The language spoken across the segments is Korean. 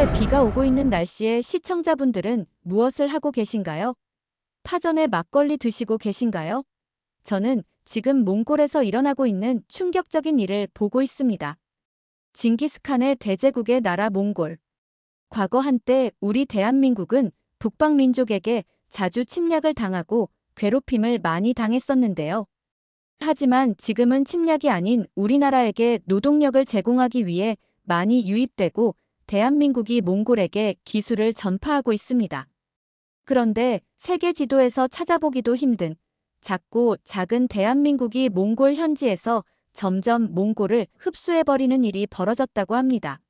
이렇게 비가 오고 있는 날씨에 시청자분들은 무엇을 하고 계신가요? 파전에 막걸리 드시고 계신가요? 저는 지금 몽골에서 일어나고 있는 충격적인 일을 보고 있습니다. 징기스칸의 대제국의 나라 몽골. 과거 한때 우리 대한민국은 북방민족에게 자주 침략을 당하고 괴롭힘을 많이 당했었는데요. 하지만 지금은 침략이 아닌 우리나라에게 노동력을 제공하기 위해 많이 유입되고 대한민국이 몽골에게 기술을 전파하고 있습니다. 그런데 세계 지도에서 찾아보기도 힘든 작고 작은 대한민국이 몽골 현지에서 점점 몽골을 흡수해버리는 일이 벌어졌다고 합니다.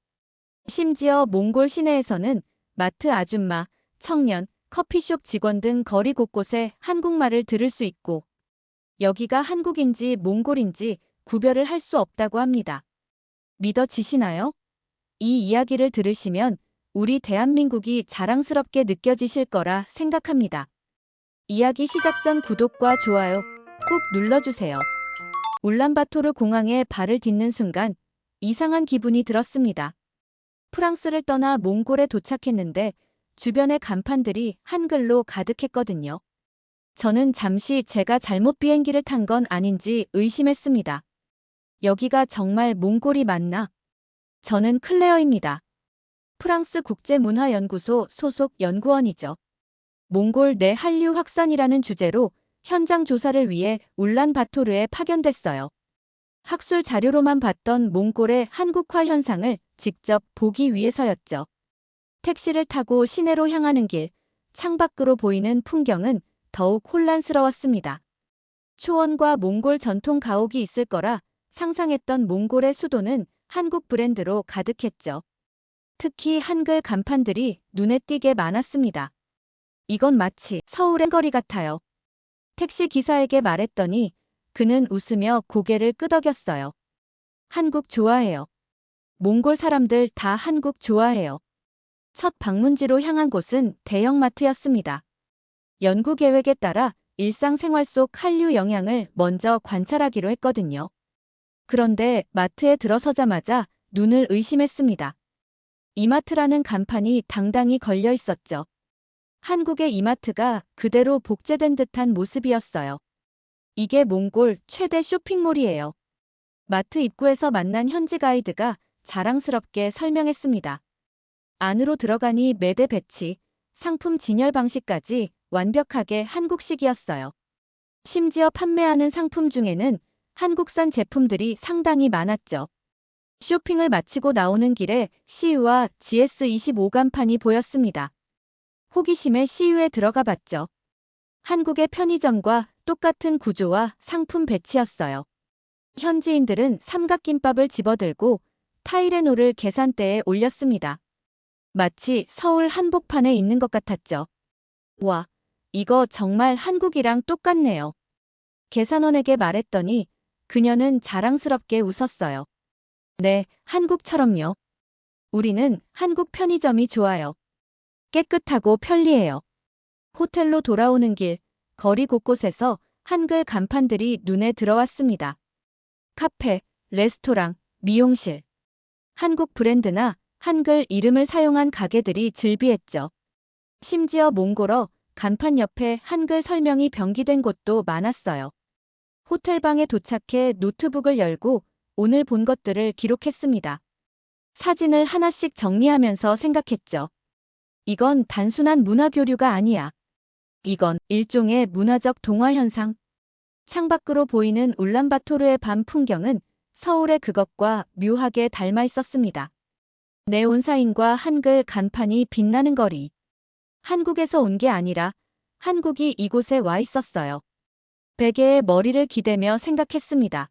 심지어 몽골 시내에서는 마트 아줌마, 청년, 커피숍 직원 등 거리 곳곳에 한국말을 들을 수 있고 여기가 한국인지 몽골인지 구별을 할 수 없다고 합니다. 믿어지시나요? 이 이야기를 들으시면 우리 대한민국이 자랑스럽게 느껴지실 거라 생각합니다. 이야기 시작 전 구독과 좋아요 꾹 눌러주세요. 울란바토르 공항에 발을 딛는 순간 이상한 기분이 들었습니다. 프랑스를 떠나 몽골에 도착했는데 주변의 간판들이 한글로 가득했거든요. 저는 잠시 제가 잘못 비행기를 탄 건 아닌지 의심했습니다. 여기가 정말 몽골이 맞나? 저는 클레어입니다. 프랑스 국제문화연구소 소속 연구원이죠. 몽골 내 한류 확산이라는 주제로 현장 조사를 위해 울란바토르에 파견됐어요. 학술 자료로만 봤던 몽골의 한국화 현상을 직접 보기 위해서였죠. 택시를 타고 시내로 향하는 길, 창밖으로 보이는 풍경은 더욱 혼란스러웠습니다. 초원과 몽골 전통 가옥이 있을 거라 상상했던 몽골의 수도는 한국 브랜드로 가득했죠. 특히 한글 간판들이 눈에 띄게 많았습니다. 이건 마치 서울의 거리 같아요. 택시 기사에게 말했더니 그는 웃으며 고개를 끄덕였어요. 한국 좋아해요. 몽골 사람들 다 한국 좋아해요. 첫 방문지로 향한 곳은 대형마트였습니다. 연구 계획에 따라 일상생활 속 한류 영향을 먼저 관찰하기로 했거든요. 그런데 마트에 들어서자마자 눈을 의심했습니다. 이마트라는 간판이 당당히 걸려 있었죠. 한국의 이마트가 그대로 복제된 듯한 모습이었어요. 이게 몽골 최대 쇼핑몰이에요. 마트 입구에서 만난 현지 가이드가 자랑스럽게 설명했습니다. 안으로 들어가니 매대 배치, 상품 진열 방식까지 완벽하게 한국식이었어요. 심지어 판매하는 상품 중에는 한국산 제품들이 상당히 많았죠. 쇼핑을 마치고 나오는 길에 CU와 GS25 간판이 보였습니다. 호기심에 CU에 들어가 봤죠. 한국의 편의점과 똑같은 구조와 상품 배치였어요. 현지인들은 삼각김밥을 집어들고 타이레놀을 계산대에 올렸습니다. 마치 서울 한복판에 있는 것 같았죠. 와, 이거 정말 한국이랑 똑같네요. 계산원에게 말했더니 그녀는 자랑스럽게 웃었어요. 네, 한국처럼요. 우리는 한국 편의점이 좋아요. 깨끗하고 편리해요. 호텔로 돌아오는 길, 거리 곳곳에서 한글 간판들이 눈에 들어왔습니다. 카페, 레스토랑, 미용실. 한국 브랜드나 한글 이름을 사용한 가게들이 즐비했죠. 심지어 몽골어 간판 옆에 한글 설명이 병기된 곳도 많았어요. 호텔방에 도착해 노트북을 열고 오늘 본 것들을 기록했습니다. 사진을 하나씩 정리하면서 생각했죠. 이건 단순한 문화 교류가 아니야. 이건 일종의 문화적 동화 현상. 창밖으로 보이는 울란바토르의 밤 풍경은 서울의 그것과 묘하게 닮아 있었습니다. 네온사인과 한글 간판이 빛나는 거리. 한국에서 온 게 아니라 한국이 이곳에 와 있었어요. 베개에 머리를 기대며 생각했습니다.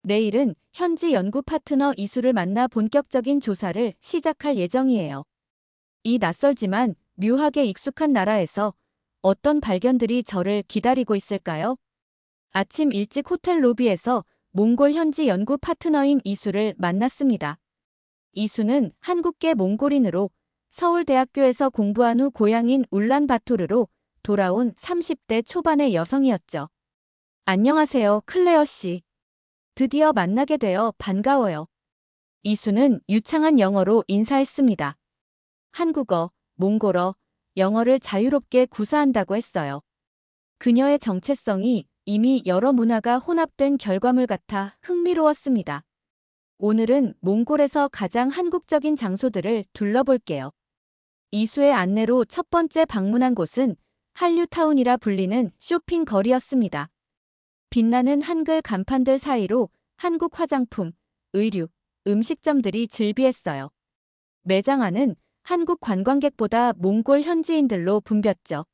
내일은 현지 연구 파트너 이수를 만나 본격적인 조사를 시작할 예정이에요. 이 낯설지만 묘하게 익숙한 나라에서 어떤 발견들이 저를 기다리고 있을까요? 아침 일찍 호텔 로비에서 몽골 현지 연구 파트너인 이수를 만났습니다. 이수는 한국계 몽골인으로 서울대학교에서 공부한 후 고향인 울란바토르로 돌아온 30대 초반의 여성이었죠. 안녕하세요, 클레어 씨. 드디어 만나게 되어 반가워요. 이수는 유창한 영어로 인사했습니다. 한국어, 몽골어, 영어를 자유롭게 구사한다고 했어요. 그녀의 정체성이 이미 여러 문화가 혼합된 결과물 같아 흥미로웠습니다. 오늘은 몽골에서 가장 한국적인 장소들을 둘러볼게요. 이수의 안내로 첫 번째 방문한 곳은 한류타운이라 불리는 쇼핑 거리였습니다. 빛나는 한글 간판들 사이로 한국 화장품, 의류, 음식점들이 즐비했어요. 매장 안은 한국 관광객보다 몽골 현지인들로 붐볐죠.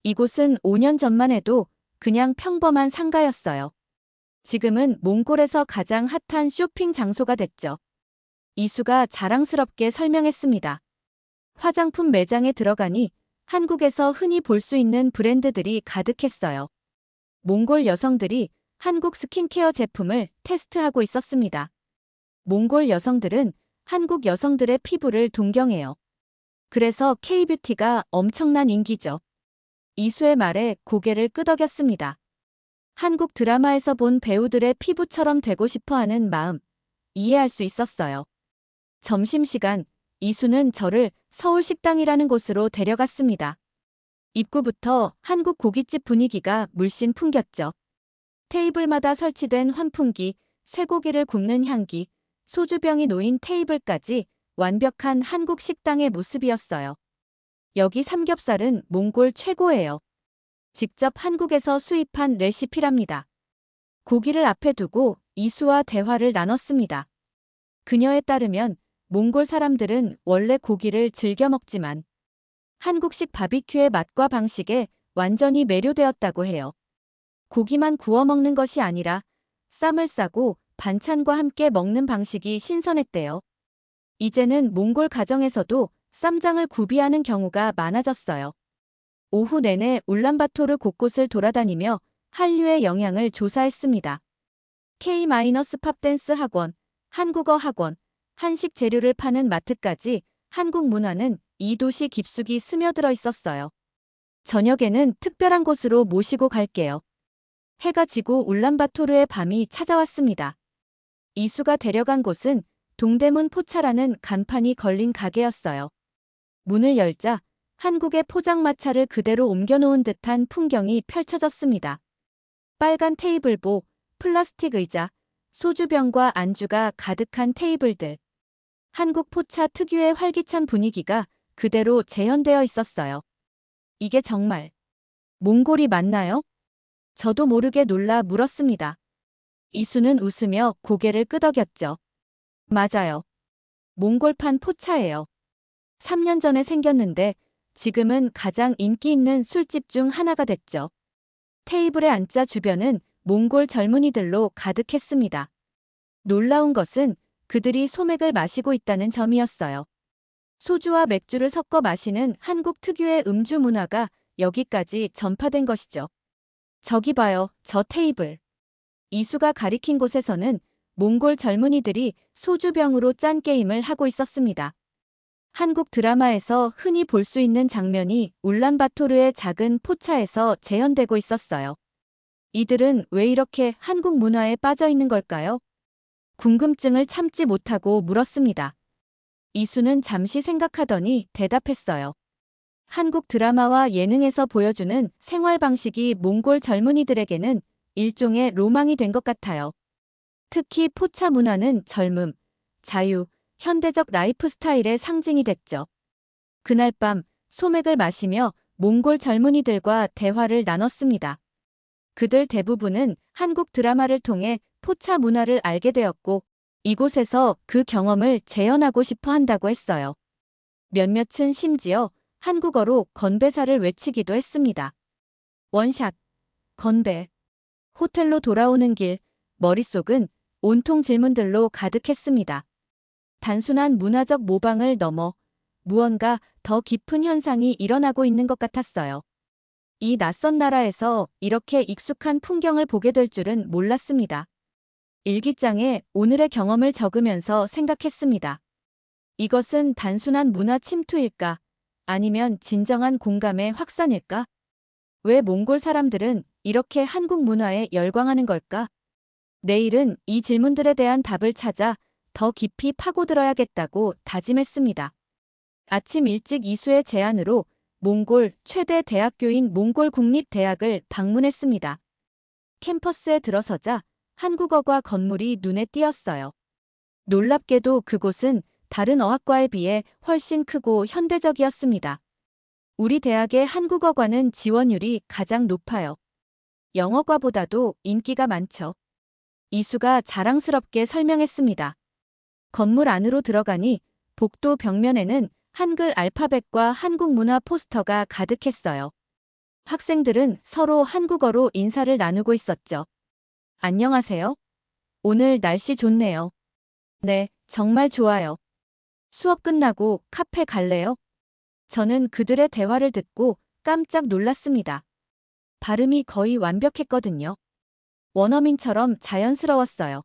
이곳은 5년 전만 해도 그냥 평범한 상가였어요. 지금은 몽골에서 가장 핫한 쇼핑 장소가 됐죠. 이수가 자랑스럽게 설명했습니다. 화장품 매장에 들어가니 한국에서 흔히 볼 수 있는 브랜드들이 가득했어요. 몽골 여성들이 한국 스킨케어 제품을 테스트하고 있었습니다. 몽골 여성들은 한국 여성들의 피부를 동경해요. 그래서 K-뷰티가 엄청난 인기죠. 이수의 말에 고개를 끄덕였습니다. 한국 드라마에서 본 배우들의 피부처럼 되고 싶어 하는 마음, 이해할 수 있었어요. 점심시간, 이수는 저를 서울식당이라는 곳으로 데려갔습니다. 입구부터 한국 고깃집 분위기가 물씬 풍겼죠. 테이블마다 설치된 환풍기, 쇠고기를 굽는 향기, 소주병이 놓인 테이블까지 완벽한 한국 식당의 모습이었어요. 여기 삼겹살은 몽골 최고예요. 직접 한국에서 수입한 레시피랍니다. 고기를 앞에 두고 이수와 대화를 나눴습니다. 그녀에 따르면 몽골 사람들은 원래 고기를 즐겨 먹지만 한국식 바비큐의 맛과 방식에 완전히 매료되었다고 해요. 고기만 구워 먹는 것이 아니라 쌈을 싸고 반찬과 함께 먹는 방식이 신선했대요. 이제는 몽골 가정에서도 쌈장을 구비하는 경우가 많아졌어요. 오후 내내 울란바토르 곳곳을 돌아다니며 한류의 영향을 조사했습니다. K-팝댄스 학원, 한국어 학원, 한식 재료를 파는 마트까지 한국 문화는 이 도시 깊숙이 스며들어 있었어요. 저녁에는 특별한 곳으로 모시고 갈게요. 해가 지고 울란바토르의 밤이 찾아왔습니다. 이수가 데려간 곳은 동대문 포차라는 간판이 걸린 가게였어요. 문을 열자 한국의 포장마차를 그대로 옮겨놓은 듯한 풍경이 펼쳐졌습니다. 빨간 테이블보, 플라스틱 의자, 소주병과 안주가 가득한 테이블들. 한국 포차 특유의 활기찬 분위기가 그대로 재현되어 있었어요. 이게 정말 몽골이 맞나요? 저도 모르게 놀라 물었습니다. 이수는 웃으며 고개를 끄덕였죠. 맞아요. 몽골판 포차예요. 3년 전에 생겼는데 지금은 가장 인기 있는 술집 중 하나가 됐죠. 테이블에 앉자 주변은 몽골 젊은이들로 가득했습니다. 놀라운 것은 그들이 소맥을 마시고 있다는 점이었어요. 소주와 맥주를 섞어 마시는 한국 특유의 음주 문화가 여기까지 전파된 것이죠. 저기 봐요, 저 테이블. 이수가 가리킨 곳에서는 몽골 젊은이들이 소주병으로 짠 게임을 하고 있었습니다. 한국 드라마에서 흔히 볼 수 있는 장면이 울란바토르의 작은 포차에서 재현되고 있었어요. 이들은 왜 이렇게 한국 문화에 빠져 있는 걸까요? 궁금증을 참지 못하고 물었습니다. 이수는 잠시 생각하더니 대답했어요. 한국 드라마와 예능에서 보여주는 생활 방식이 몽골 젊은이들에게는 일종의 로망이 된 것 같아요. 특히 포차 문화는 젊음, 자유, 현대적 라이프 스타일의 상징이 됐죠. 그날 밤 소맥을 마시며 몽골 젊은이들과 대화를 나눴습니다. 그들 대부분은 한국 드라마를 통해 포차 문화를 알게 되었고 이곳에서 그 경험을 재현하고 싶어 한다고 했어요. 몇몇은 심지어 한국어로 건배사를 외치기도 했습니다. 원샷, 건배. 호텔로 돌아오는 길, 머릿속은 온통 질문들로 가득했습니다. 단순한 문화적 모방을 넘어 무언가 더 깊은 현상이 일어나고 있는 것 같았어요. 이 낯선 나라에서 이렇게 익숙한 풍경을 보게 될 줄은 몰랐습니다. 일기장에 오늘의 경험을 적으면서 생각했습니다. 이것은 단순한 문화 침투일까? 아니면 진정한 공감의 확산일까? 왜 몽골 사람들은 이렇게 한국 문화에 열광하는 걸까? 내일은 이 질문들에 대한 답을 찾아 더 깊이 파고들어야겠다고 다짐했습니다. 아침 일찍 이수의 제안으로 몽골 최대 대학교인 몽골 국립대학을 방문했습니다. 캠퍼스에 들어서자 한국어과 건물이 눈에 띄었어요. 놀랍게도 그곳은 다른 어학과에 비해 훨씬 크고 현대적이었습니다. 우리 대학의 한국어과는 지원율이 가장 높아요. 영어과보다도 인기가 많죠. 이수가 자랑스럽게 설명했습니다. 건물 안으로 들어가니 복도 벽면에는 한글 알파벳과 한국 문화 포스터가 가득했어요. 학생들은 서로 한국어로 인사를 나누고 있었죠. 안녕하세요. 오늘 날씨 좋네요. 네, 정말 좋아요. 수업 끝나고 카페 갈래요? 저는 그들의 대화를 듣고 깜짝 놀랐습니다. 발음이 거의 완벽했거든요. 원어민처럼 자연스러웠어요.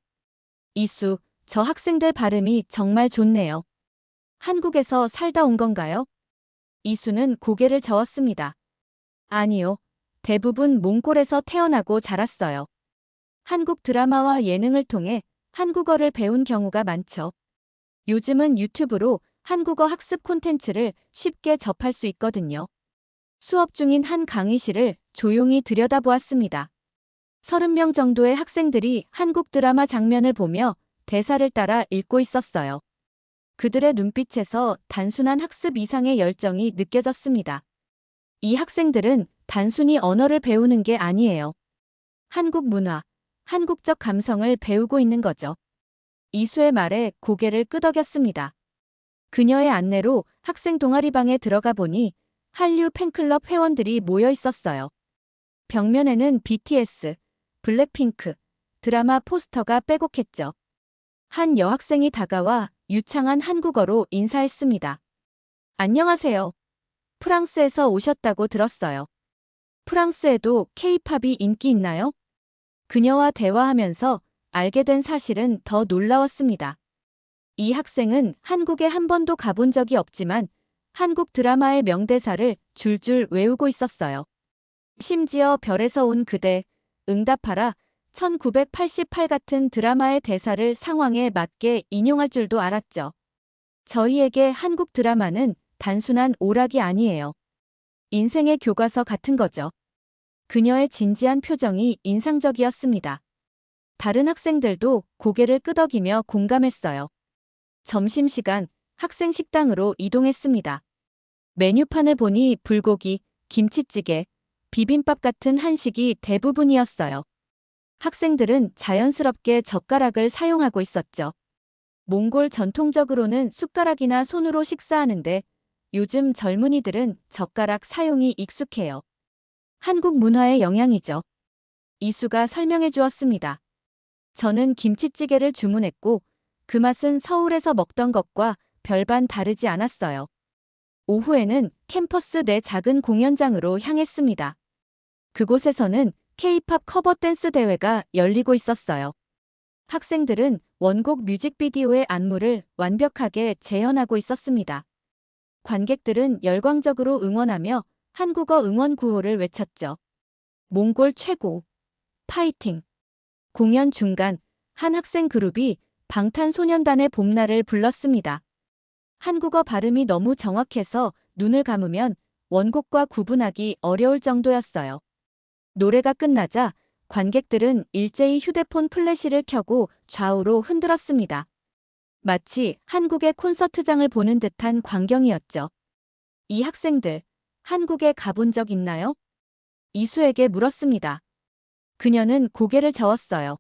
이수, 저 학생들 발음이 정말 좋네요. 한국에서 살다 온 건가요? 이수는 고개를 저었습니다. 아니요. 대부분 몽골에서 태어나고 자랐어요. 한국 드라마와 예능을 통해 한국어를 배운 경우가 많죠. 요즘은 유튜브로 한국어 학습 콘텐츠를 쉽게 접할 수 있거든요. 수업 중인 한 강의실을 조용히 들여다보았습니다. 30명 정도의 학생들이 한국 드라마 장면을 보며 대사를 따라 읽고 있었어요. 그들의 눈빛에서 단순한 학습 이상의 열정이 느껴졌습니다. 이 학생들은 단순히 언어를 배우는 게 아니에요. 한국 문화, 한국적 감성을 배우고 있는 거죠. 이수의 말에 고개를 끄덕였습니다. 그녀의 안내로 학생 동아리방에 들어가 보니 한류 팬클럽 회원들이 모여 있었어요. 벽면에는 BTS, 블랙핑크, 드라마 포스터가 빼곡했죠. 한 여학생이 다가와 유창한 한국어로 인사했습니다. 안녕하세요. 프랑스에서 오셨다고 들었어요. 프랑스에도 K-팝이 인기 있나요? 그녀와 대화하면서 알게 된 사실은 더 놀라웠습니다. 이 학생은 한국에 한 번도 가본 적이 없지만 한국 드라마의 명대사를 줄줄 외우고 있었어요. 심지어 별에서 온 그대, 응답하라, 1988 같은 드라마의 대사를 상황에 맞게 인용할 줄도 알았죠. 저희에게 한국 드라마는 단순한 오락이 아니에요. 인생의 교과서 같은 거죠. 그녀의 진지한 표정이 인상적이었습니다. 다른 학생들도 고개를 끄덕이며 공감했어요. 점심시간 학생 식당으로 이동했습니다. 메뉴판을 보니 불고기, 김치찌개, 비빔밥 같은 한식이 대부분이었어요. 학생들은 자연스럽게 젓가락을 사용하고 있었죠. 몽골 전통적으로는 숟가락이나 손으로 식사하는데 요즘 젊은이들은 젓가락 사용이 익숙해요. 한국 문화의 영향이죠. 이수가 설명해 주었습니다. 저는 김치찌개를 주문했고 그 맛은 서울에서 먹던 것과 별반 다르지 않았어요. 오후에는 캠퍼스 내 작은 공연장으로 향했습니다. 그곳에서는 K-팝 커버 댄스 대회가 열리고 있었어요. 학생들은 원곡 뮤직비디오의 안무를 완벽하게 재현하고 있었습니다. 관객들은 열광적으로 응원하며 한국어 응원 구호를 외쳤죠. 몽골 최고! 파이팅! 공연 중간 한 학생 그룹이 방탄소년단의 봄날을 불렀습니다. 한국어 발음이 너무 정확해서 눈을 감으면 원곡과 구분하기 어려울 정도였어요. 노래가 끝나자 관객들은 일제히 휴대폰 플래시를 켜고 좌우로 흔들었습니다. 마치 한국의 콘서트장을 보는 듯한 광경이었죠. 이 학생들, 한국에 가본 적 있나요? 이수에게 물었습니다. 그녀는 고개를 저었어요.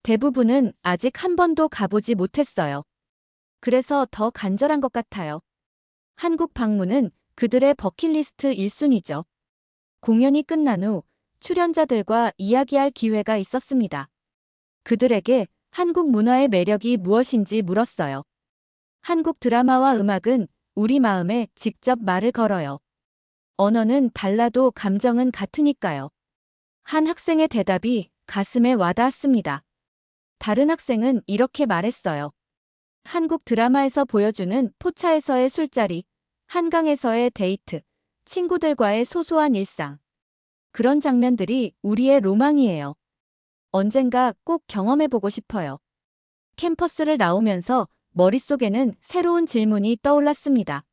대부분은 아직 한 번도 가보지 못했어요. 그래서 더 간절한 것 같아요. 한국 방문은 그들의 버킷리스트 1순위죠. 공연이 끝난 후 출연자들과 이야기할 기회가 있었습니다. 그들에게 한국 문화의 매력이 무엇인지 물었어요. 한국 드라마와 음악은 우리 마음에 직접 말을 걸어요. 언어는 달라도 감정은 같으니까요. 한 학생의 대답이 가슴에 와닿았습니다. 다른 학생은 이렇게 말했어요. 한국 드라마에서 보여주는 포차에서의 술자리, 한강에서의 데이트, 친구들과의 소소한 일상. 그런 장면들이 우리의 로망이에요. 언젠가 꼭 경험해보고 싶어요. 캠퍼스를 나오면서 머릿속에는 새로운 질문이 떠올랐습니다.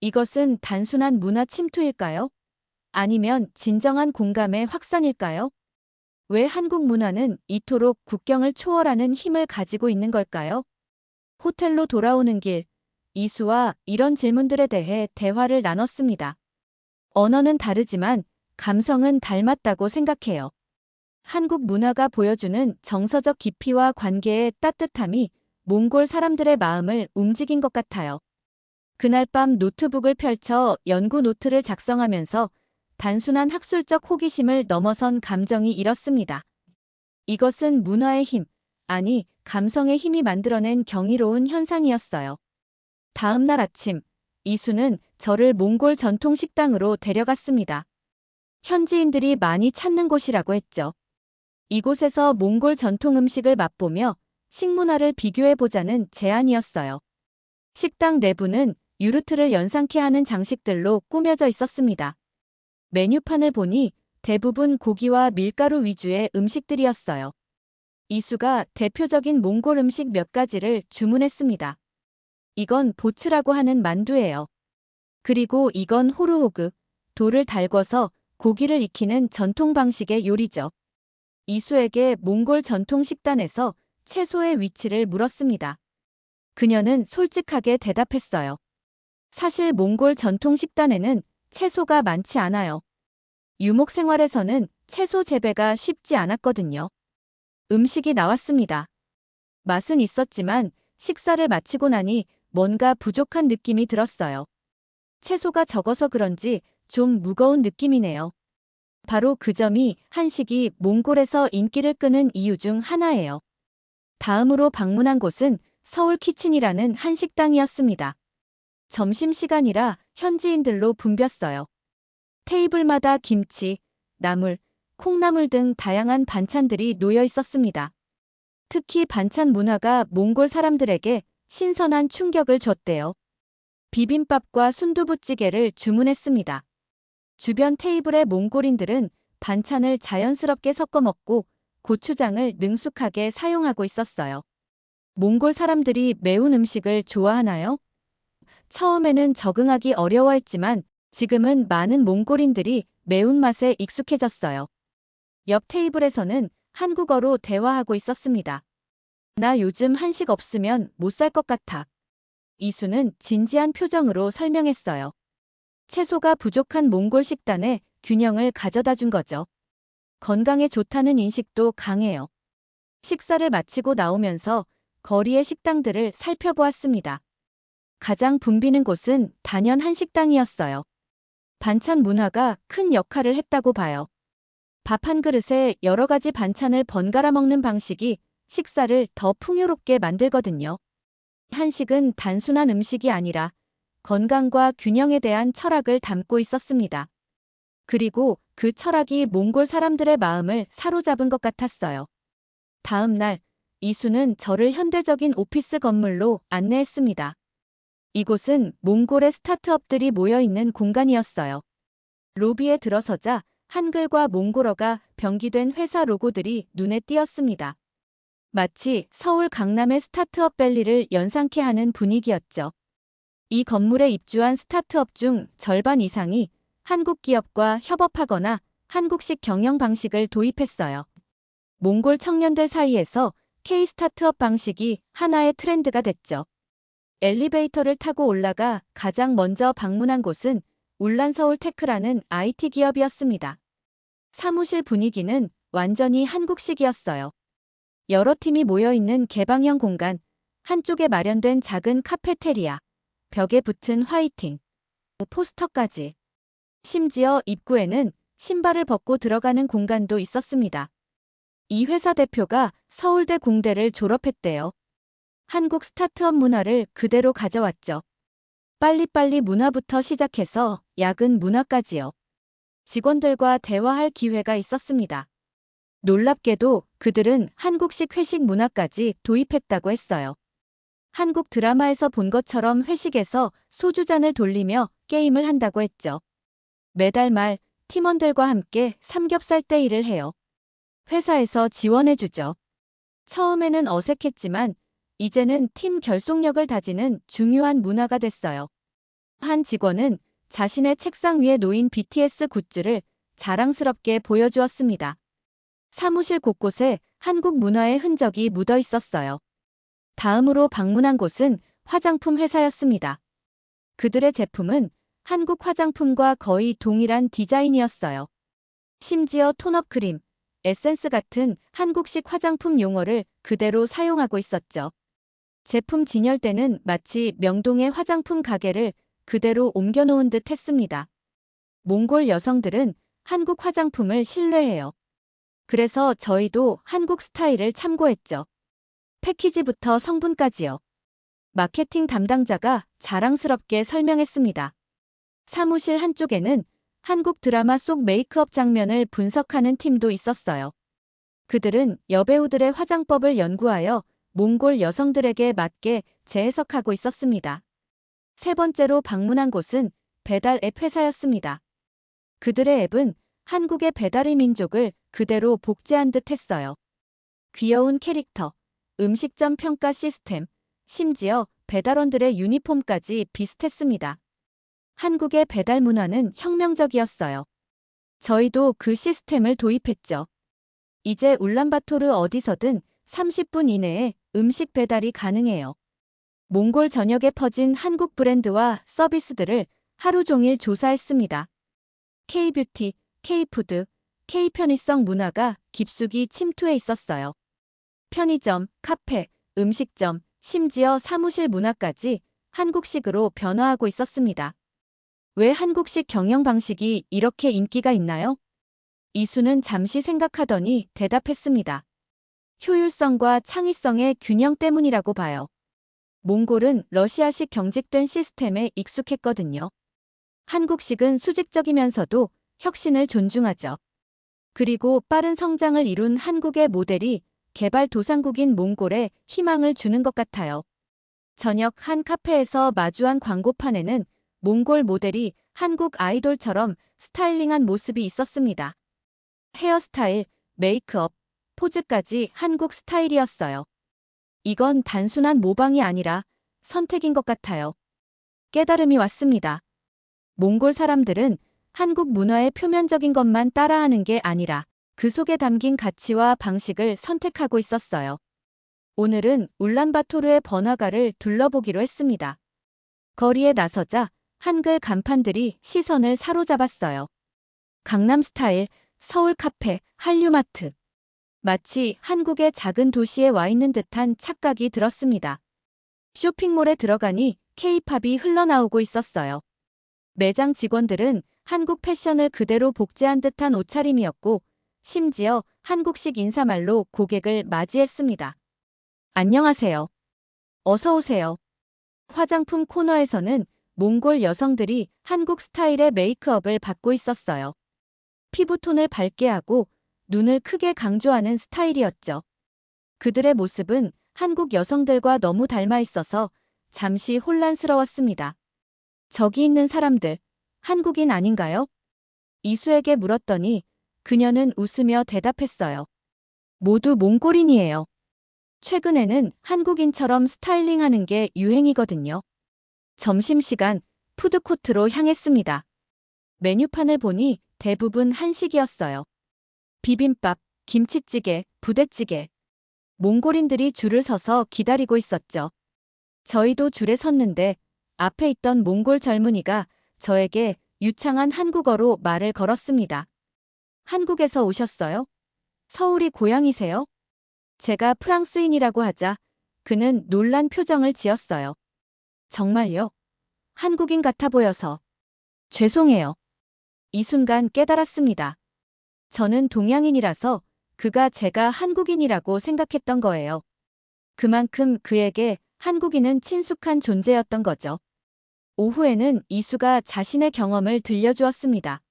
이것은 단순한 문화 침투일까요? 아니면 진정한 공감의 확산일까요? 왜 한국 문화는 이토록 국경을 초월하는 힘을 가지고 있는 걸까요? 호텔로 돌아오는 길, 이수와 이런 질문들에 대해 대화를 나눴습니다. 언어는 다르지만 감성은 닮았다고 생각해요. 한국 문화가 보여주는 정서적 깊이와 관계의 따뜻함이 몽골 사람들의 마음을 움직인 것 같아요. 그날 밤 노트북을 펼쳐 연구 노트를 작성하면서 단순한 학술적 호기심을 넘어선 감정이 일었습니다. 이것은 문화의 힘, 아니, 감성의 힘이 만들어낸 경이로운 현상이었어요. 다음 날 아침, 이수는 저를 몽골 전통 식당으로 데려갔습니다. 현지인들이 많이 찾는 곳이라고 했죠. 이곳에서 몽골 전통 음식을 맛보며 식문화를 비교해보자는 제안이었어요. 식당 내부는 유르트를 연상케 하는 장식들로 꾸며져 있었습니다. 메뉴판을 보니 대부분 고기와 밀가루 위주의 음식들이었어요. 이수가 대표적인 몽골 음식 몇 가지를 주문했습니다. 이건 보츠라고 하는 만두예요. 그리고 이건 호르호그, 돌을 달궈서 고기를 익히는 전통 방식의 요리죠. 이수에게 몽골 전통 식단에서 채소의 위치를 물었습니다. 그녀는 솔직하게 대답했어요. 사실 몽골 전통 식단에는 채소가 많지 않아요. 유목 생활에서는 채소 재배가 쉽지 않았거든요. 음식이 나왔습니다. 맛은 있었지만 식사를 마치고 나니 뭔가 부족한 느낌이 들었어요. 채소가 적어서 그런지 좀 무거운 느낌이네요. 바로 그 점이 한식이 몽골에서 인기를 끄는 이유 중 하나예요. 다음으로 방문한 곳은 서울 키친이라는 한식당이었습니다. 점심시간이라 현지인들로 붐볐어요. 테이블마다 김치, 나물, 콩나물 등 다양한 반찬들이 놓여 있었습니다. 특히 반찬 문화가 몽골 사람들에게 신선한 충격을 줬대요. 비빔밥과 순두부찌개를 주문했습니다. 주변 테이블의 몽골인들은 반찬을 자연스럽게 섞어 먹고 고추장을 능숙하게 사용하고 있었어요. 몽골 사람들이 매운 음식을 좋아하나요? 처음에는 적응하기 어려워했지만 지금은 많은 몽골인들이 매운맛에 익숙해졌어요. 옆 테이블에서는 한국어로 대화하고 있었습니다. 나 요즘 한식 없으면 못 살 것 같아. 이수는 진지한 표정으로 설명했어요. 채소가 부족한 몽골 식단에 균형을 가져다 준 거죠. 건강에 좋다는 인식도 강해요. 식사를 마치고 나오면서 거리의 식당들을 살펴보았습니다. 가장 붐비는 곳은 단연 한식당이었어요. 반찬 문화가 큰 역할을 했다고 봐요. 밥 한 그릇에 여러 가지 반찬을 번갈아 먹는 방식이 식사를 더 풍요롭게 만들거든요. 한식은 단순한 음식이 아니라 건강과 균형에 대한 철학을 담고 있었습니다. 그리고 그 철학이 몽골 사람들의 마음을 사로잡은 것 같았어요. 다음 날, 이수는 저를 현대적인 오피스 건물로 안내했습니다. 이곳은 몽골의 스타트업들이 모여 있는 공간이었어요. 로비에 들어서자 한글과 몽골어가 병기된 회사 로고들이 눈에 띄었습니다. 마치 서울 강남의 스타트업 밸리를 연상케 하는 분위기였죠. 이 건물에 입주한 스타트업 중 절반 이상이 한국 기업과 협업하거나 한국식 경영 방식을 도입했어요. 몽골 청년들 사이에서 K-스타트업 방식이 하나의 트렌드가 됐죠. 엘리베이터를 타고 올라가 가장 먼저 방문한 곳은 울란서울테크라는 IT 기업이었습니다. 사무실 분위기는 완전히 한국식이었어요. 여러 팀이 모여있는 개방형 공간, 한쪽에 마련된 작은 카페테리아, 벽에 붙은 화이팅, 포스터까지. 심지어 입구에는 신발을 벗고 들어가는 공간도 있었습니다. 이 회사 대표가 서울대 공대를 졸업했대요. 한국 스타트업 문화를 그대로 가져왔죠. 빨리빨리 문화부터 시작해서 야근 문화까지요. 직원들과 대화할 기회가 있었습니다. 놀랍게도 그들은 한국식 회식 문화까지 도입했다고 했어요. 한국 드라마에서 본 것처럼 회식에서 소주잔을 돌리며 게임을 한다고 했죠. 매달 말 팀원들과 함께 삼겹살 데이를 해요. 회사에서 지원해주죠. 처음에는 어색했지만 이제는 팀 결속력을 다지는 중요한 문화가 됐어요. 한 직원은 자신의 책상 위에 놓인 BTS 굿즈를 자랑스럽게 보여주었습니다. 사무실 곳곳에 한국 문화의 흔적이 묻어 있었어요. 다음으로 방문한 곳은 화장품 회사였습니다. 그들의 제품은 한국 화장품과 거의 동일한 디자인이었어요. 심지어 톤업 크림, 에센스 같은 한국식 화장품 용어를 그대로 사용하고 있었죠. 제품 진열대는 마치 명동의 화장품 가게를 그대로 옮겨놓은 듯 했습니다. 몽골 여성들은 한국 화장품을 신뢰해요. 그래서 저희도 한국 스타일을 참고했죠. 패키지부터 성분까지요. 마케팅 담당자가 자랑스럽게 설명했습니다. 사무실 한쪽에는 한국 드라마 속 메이크업 장면을 분석하는 팀도 있었어요. 그들은 여배우들의 화장법을 연구하여 몽골 여성들에게 맞게 재해석하고 있었습니다. 세 번째로 방문한 곳은 배달 앱 회사였습니다. 그들의 앱은 한국의 배달의 민족을 그대로 복제한 듯 했어요. 귀여운 캐릭터, 음식점 평가 시스템, 심지어 배달원들의 유니폼까지 비슷했습니다. 한국의 배달 문화는 혁명적이었어요. 저희도 그 시스템을 도입했죠. 이제 울란바토르 어디서든 30분 이내에 음식 배달이 가능해요. 몽골 전역에 퍼진 한국 브랜드와 서비스들을 하루 종일 조사했습니다. K-뷰티, K-푸드, K-편의성 문화가 깊숙이 침투해 있었어요. 편의점, 카페, 음식점, 심지어 사무실 문화까지 한국식으로 변화하고 있었습니다. 왜 한국식 경영 방식이 이렇게 인기가 있나요? 이수는 잠시 생각하더니 대답했습니다. 효율성과 창의성의 균형 때문이라고 봐요. 몽골은 러시아식 경직된 시스템에 익숙했거든요. 한국식은 수직적이면서도 혁신을 존중하죠. 그리고 빠른 성장을 이룬 한국의 모델이 개발도상국인 몽골에 희망을 주는 것 같아요. 저녁 한 카페에서 마주한 광고판에는 몽골 모델이 한국 아이돌처럼 스타일링한 모습이 있었습니다. 헤어스타일, 메이크업, 포즈까지 한국 스타일이었어요. 이건 단순한 모방이 아니라 선택인 것 같아요. 깨달음이 왔습니다. 몽골 사람들은 한국 문화의 표면적인 것만 따라하는 게 아니라 그 속에 담긴 가치와 방식을 선택하고 있었어요. 오늘은 울란바토르의 번화가를 둘러보기로 했습니다. 거리에 나서자 한글 간판들이 시선을 사로잡았어요. 강남 스타일, 서울 카페, 한류마트. 마치 한국의 작은 도시에 와 있는 듯한 착각이 들었습니다. 쇼핑몰에 들어가니 K-팝이 흘러나오고 있었어요. 매장 직원들은 한국 패션을 그대로 복제한 듯한 옷차림이었고, 심지어 한국식 인사말로 고객을 맞이했습니다. 안녕하세요. 어서 오세요. 화장품 코너에서는 몽골 여성들이 한국 스타일의 메이크업을 받고 있었어요. 피부톤을 밝게 하고 눈을 크게 강조하는 스타일이었죠. 그들의 모습은 한국 여성들과 너무 닮아 있어서 잠시 혼란스러웠습니다. 저기 있는 사람들, 한국인 아닌가요? 이수에게 물었더니 그녀는 웃으며 대답했어요. 모두 몽골인이에요. 최근에는 한국인처럼 스타일링하는 게 유행이거든요. 점심시간 푸드코트로 향했습니다. 메뉴판을 보니 대부분 한식이었어요. 비빔밥, 김치찌개, 부대찌개. 몽골인들이 줄을 서서 기다리고 있었죠. 저희도 줄에 섰는데 앞에 있던 몽골 젊은이가 저에게 유창한 한국어로 말을 걸었습니다. 한국에서 오셨어요? 서울이 고향이세요? 제가 프랑스인이라고 하자 그는 놀란 표정을 지었어요. 정말요? 한국인 같아 보여서. 죄송해요. 이 순간 깨달았습니다. 저는 동양인이라서 그가 제가 한국인이라고 생각했던 거예요. 그만큼 그에게 한국인은 친숙한 존재였던 거죠. 오후에는 이수가 자신의 경험을 들려주었습니다.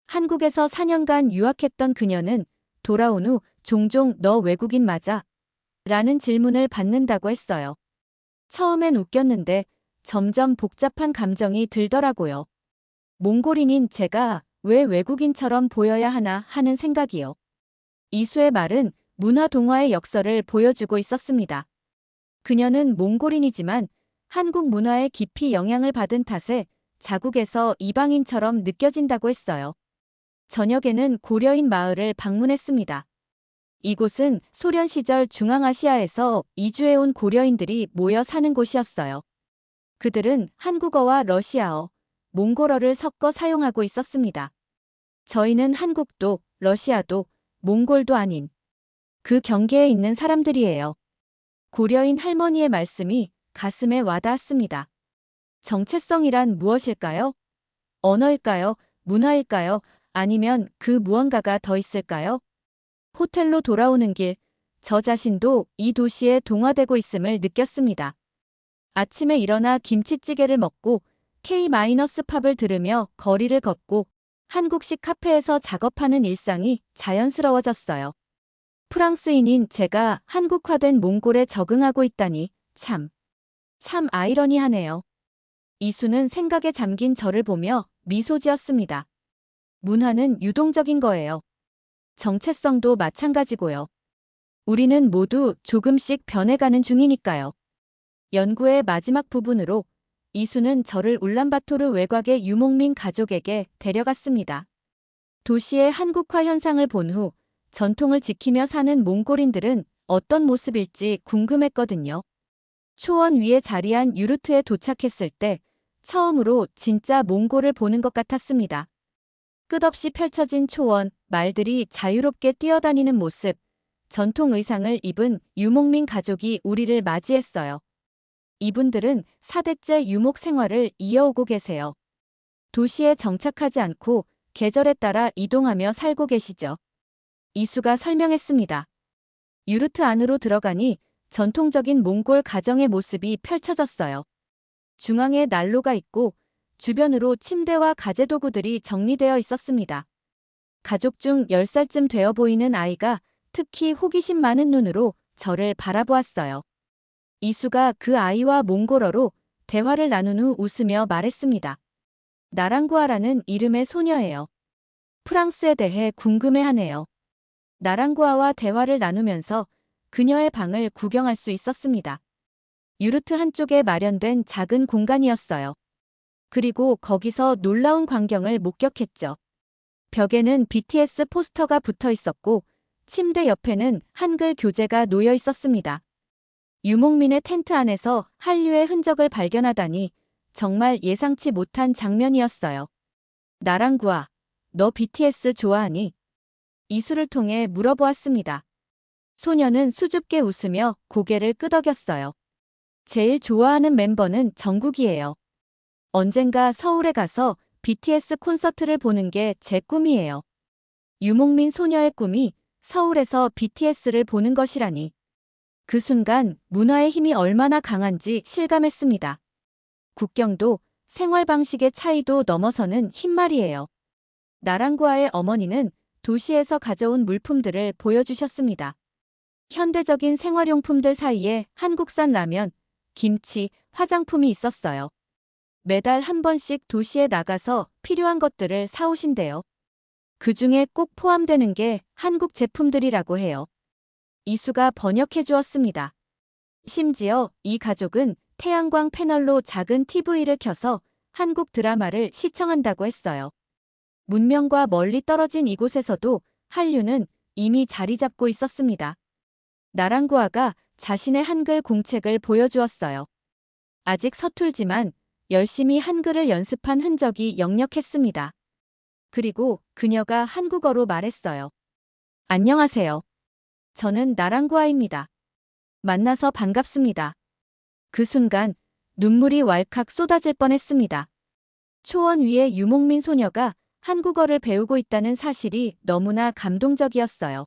한국에서 4년간 유학했던 그녀는 돌아온 후 종종 너 외국인 맞아? 라는 질문을 받는다고 했어요. 처음엔 웃겼는데 점점 복잡한 감정이 들더라고요. 몽골인인 제가 왜 외국인처럼 보여야 하나 하는 생각이요. 이수의 말은 문화 동화의 역설을 보여주고 있었습니다. 그녀는 몽골인이지만 한국 문화에 깊이 영향을 받은 탓에 자국에서 이방인처럼 느껴진다고 했어요. 저녁에는 고려인 마을을 방문했습니다. 이곳은 소련 시절 중앙아시아에서 이주해온 고려인들이 모여 사는 곳이었어요. 그들은 한국어와 러시아어, 몽골어를 섞어 사용하고 있었습니다. 저희는 한국도, 러시아도, 몽골도 아닌 그 경계에 있는 사람들이에요. 고려인 할머니의 말씀이 가슴에 와닿았습니다. 정체성이란 무엇일까요? 언어일까요? 문화일까요? 아니면 그 무언가가 더 있을까요? 호텔로 돌아오는 길, 저 자신도 이 도시에 동화되고 있음을 느꼈습니다. 아침에 일어나 김치찌개를 먹고 K-팝을 들으며 거리를 걷고 한국식 카페에서 작업하는 일상이 자연스러워졌어요. 프랑스인인 제가 한국화된 몽골에 적응하고 있다니 참 아이러니하네요. 이수는 생각에 잠긴 저를 보며 미소 지었습니다. 문화는 유동적인 거예요. 정체성도 마찬가지고요. 우리는 모두 조금씩 변해가는 중이니까요. 연구의 마지막 부분으로 이수는 저를 울란바토르 외곽의 유목민 가족에게 데려갔습니다. 도시의 한국화 현상을 본 후 전통을 지키며 사는 몽골인들은 어떤 모습일지 궁금했거든요. 초원 위에 자리한 유르트에 도착했을 때 처음으로 진짜 몽골을 보는 것 같았습니다. 끝없이 펼쳐진 초원, 말들이 자유롭게 뛰어다니는 모습, 전통 의상을 입은 유목민 가족이 우리를 맞이했어요. 이분들은 4대째 유목 생활을 이어오고 계세요. 도시에 정착하지 않고 계절에 따라 이동하며 살고 계시죠. 이수가 설명했습니다. 유르트 안으로 들어가니 전통적인 몽골 가정의 모습이 펼쳐졌어요. 중앙에 난로가 있고 주변으로 침대와 가재도구들이 정리되어 있었습니다. 가족 중 10살쯤 되어 보이는 아이가 특히 호기심 많은 눈으로 저를 바라보았어요. 이수가 그 아이와 몽골어로 대화를 나눈 후 웃으며 말했습니다. 나랑구아라는 이름의 소녀예요. 프랑스에 대해 궁금해하네요. 나랑구아와 대화를 나누면서 그녀의 방을 구경할 수 있었습니다. 유르트 한쪽에 마련된 작은 공간이었어요. 그리고 거기서 놀라운 광경을 목격했죠. 벽에는 BTS 포스터가 붙어 있었고 침대 옆에는 한글 교재가 놓여 있었습니다. 유목민의 텐트 안에서 한류의 흔적을 발견하다니 정말 예상치 못한 장면이었어요. 나랑구아, 너 BTS 좋아하니? 이수를 통해 물어보았습니다. 소녀는 수줍게 웃으며 고개를 끄덕였어요. 제일 좋아하는 멤버는 정국이에요. 언젠가 서울에 가서 BTS 콘서트를 보는 게 제 꿈이에요. 유목민 소녀의 꿈이 서울에서 BTS를 보는 것이라니. 그 순간 문화의 힘이 얼마나 강한지 실감했습니다. 국경도 생활 방식의 차이도 넘어서는 힘말이에요. 나랑구아의 어머니는 도시에서 가져온 물품들을 보여주셨습니다. 현대적인 생활용품들 사이에 한국산 라면, 김치, 화장품이 있었어요. 매달 한 번씩 도시에 나가서 필요한 것들을 사오신대요. 그 중에 꼭 포함되는 게 한국 제품들이라고 해요. 이수가 번역해 주었습니다. 심지어 이 가족은 태양광 패널로 작은 TV를 켜서 한국 드라마를 시청한다고 했어요. 문명과 멀리 떨어진 이곳에서도 한류는 이미 자리 잡고 있었습니다. 나랑구아가 자신의 한글 공책을 보여주었어요. 아직 서툴지만 열심히 한글을 연습한 흔적이 역력했습니다. 그리고 그녀가 한국어로 말했어요. 안녕하세요. 저는 나랑구아입니다. 만나서 반갑습니다. 그 순간 눈물이 왈칵 쏟아질 뻔했습니다. 초원 위에 유목민 소녀가 한국어를 배우고 있다는 사실이 너무나 감동적이었어요.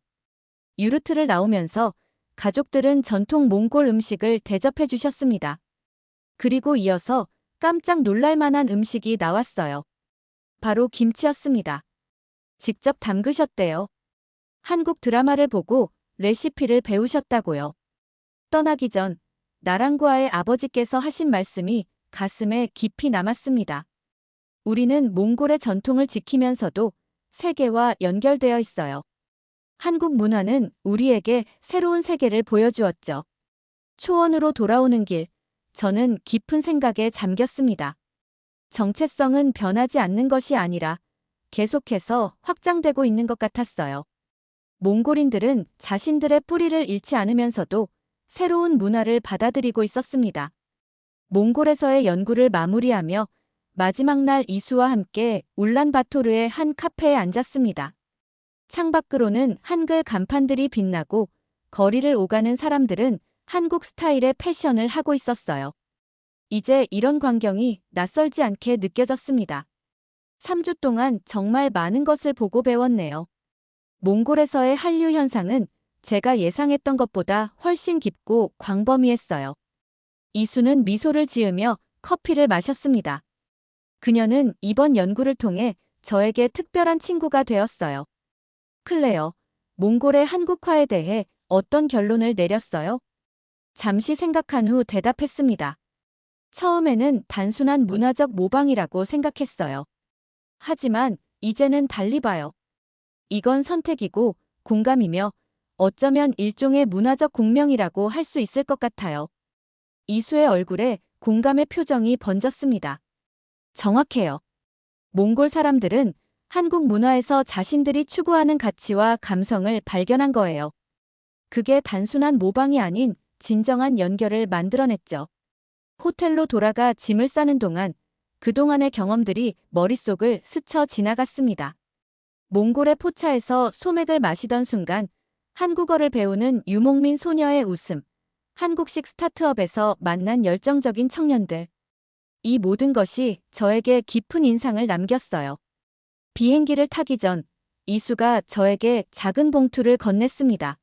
유르트를 나오면서 가족들은 전통 몽골 음식을 대접해 주셨습니다. 그리고 이어서 깜짝 놀랄 만한 음식이 나왔어요. 바로 김치였습니다. 직접 담그셨대요. 한국 드라마를 보고 레시피를 배우셨다고요. 떠나기 전 나랑구아의 아버지께서 하신 말씀이 가슴에 깊이 남았습니다. 우리는 몽골의 전통을 지키면서도 세계와 연결되어 있어요. 한국 문화는 우리에게 새로운 세계를 보여주었죠. 초원으로 돌아오는 길, 저는 깊은 생각에 잠겼습니다. 정체성은 변하지 않는 것이 아니라 계속해서 확장되고 있는 것 같았어요. 몽골인들은 자신들의 뿌리를 잃지 않으면서도 새로운 문화를 받아들이고 있었습니다. 몽골에서의 연구를 마무리하며 마지막 날 이수와 함께 울란바토르의 한 카페에 앉았습니다. 창밖으로는 한글 간판들이 빛나고 거리를 오가는 사람들은 한국 스타일의 패션을 하고 있었어요. 이제 이런 광경이 낯설지 않게 느껴졌습니다. 3주 동안 정말 많은 것을 보고 배웠네요. 몽골에서의 한류 현상은 제가 예상했던 것보다 훨씬 깊고 광범위했어요. 이수는 미소를 지으며 커피를 마셨습니다. 그녀는 이번 연구를 통해 저에게 특별한 친구가 되었어요. 클레어, 몽골의 한국화에 대해 어떤 결론을 내렸어요? 잠시 생각한 후 대답했습니다. 처음에는 단순한 문화적 모방이라고 생각했어요. 하지만 이제는 달리 봐요. 이건 선택이고 공감이며 어쩌면 일종의 문화적 공명이라고 할 수 있을 것 같아요. 이수의 얼굴에 공감의 표정이 번졌습니다. 정확해요. 몽골 사람들은 한국 문화에서 자신들이 추구하는 가치와 감성을 발견한 거예요. 그게 단순한 모방이 아닌 진정한 연결을 만들어냈죠. 호텔로 돌아가 짐을 싸는 동안 그동안의 경험들이 머릿속을 스쳐 지나갔습니다. 몽골의 포차에서 소맥을 마시던 순간 한국어를 배우는 유목민 소녀의 웃음, 한국식 스타트업에서 만난 열정적인 청년들. 이 모든 것이 저에게 깊은 인상을 남겼어요. 비행기를 타기 전 이수가 저에게 작은 봉투를 건넸습니다.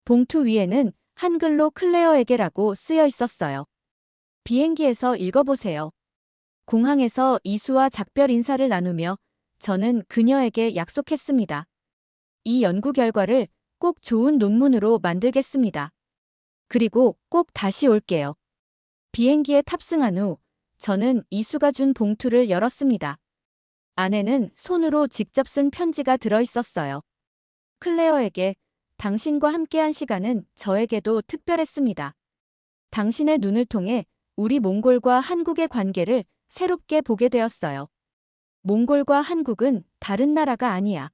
봉투 위에는 한글로 클레어에게라고 쓰여 있었어요. 비행기에서 읽어보세요. 공항에서 이수와 작별 인사를 나누며 저는 그녀에게 약속했습니다. 이 연구 결과를 꼭 좋은 논문으로 만들겠습니다. 그리고 꼭 다시 올게요. 비행기에 탑승한 후 저는 이수가 준 봉투를 열었습니다. 안에는 손으로 직접 쓴 편지가 들어 있었어요. 클레어에게 당신과 함께한 시간은 저에게도 특별했습니다. 당신의 눈을 통해 우리 몽골과 한국의 관계를 새롭게 보게 되었어요. 몽골과 한국은 다른 나라가 아니야.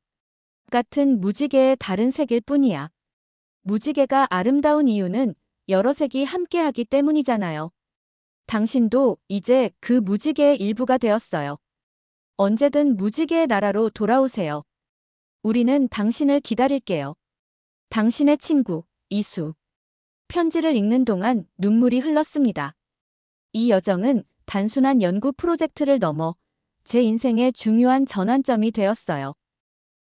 같은 무지개의 다른 색일 뿐이야. 무지개가 아름다운 이유는 여러 색이 함께하기 때문이잖아요. 당신도 이제 그 무지개의 일부가 되었어요. 언제든 무지개의 나라로 돌아오세요. 우리는 당신을 기다릴게요. 당신의 친구, 이수. 편지를 읽는 동안 눈물이 흘렀습니다. 이 여정은 단순한 연구 프로젝트를 넘어 제 인생의 중요한 전환점이 되었어요.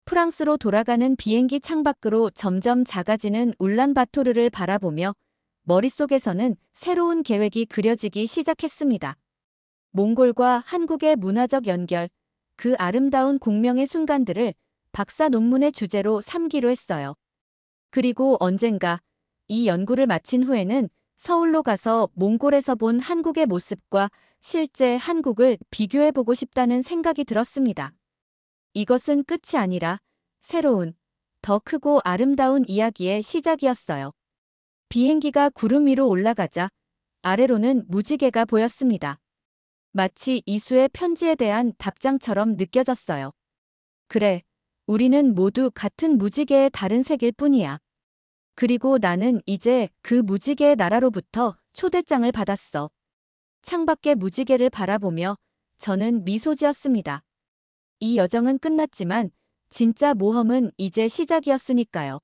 프랑스로 돌아가는 비행기 창밖으로 점점 작아지는 울란바토르를 바라보며 머릿속에서는 새로운 계획이 그려지기 시작했습니다. 몽골과 한국의 문화적 연결, 그 아름다운 공명의 순간들을 박사 논문의 주제로 삼기로 했어요. 그리고 언젠가 이 연구를 마친 후에는 서울로 가서 몽골에서 본 한국의 모습과 실제 한국을 비교해보고 싶다는 생각이 들었습니다. 이것은 끝이 아니라 새로운, 더 크고 아름다운 이야기의 시작이었어요. 비행기가 구름 위로 올라가자 아래로는 무지개가 보였습니다. 마치 이수의 편지에 대한 답장처럼 느껴졌어요. 그래, 우리는 모두 같은 무지개의 다른 색일 뿐이야. 그리고 나는 이제 그 무지개의 나라로부터 초대장을 받았어. 창밖의 무지개를 바라보며 저는 미소 지었습니다. 이 여정은 끝났지만 진짜 모험은 이제 시작이었으니까요.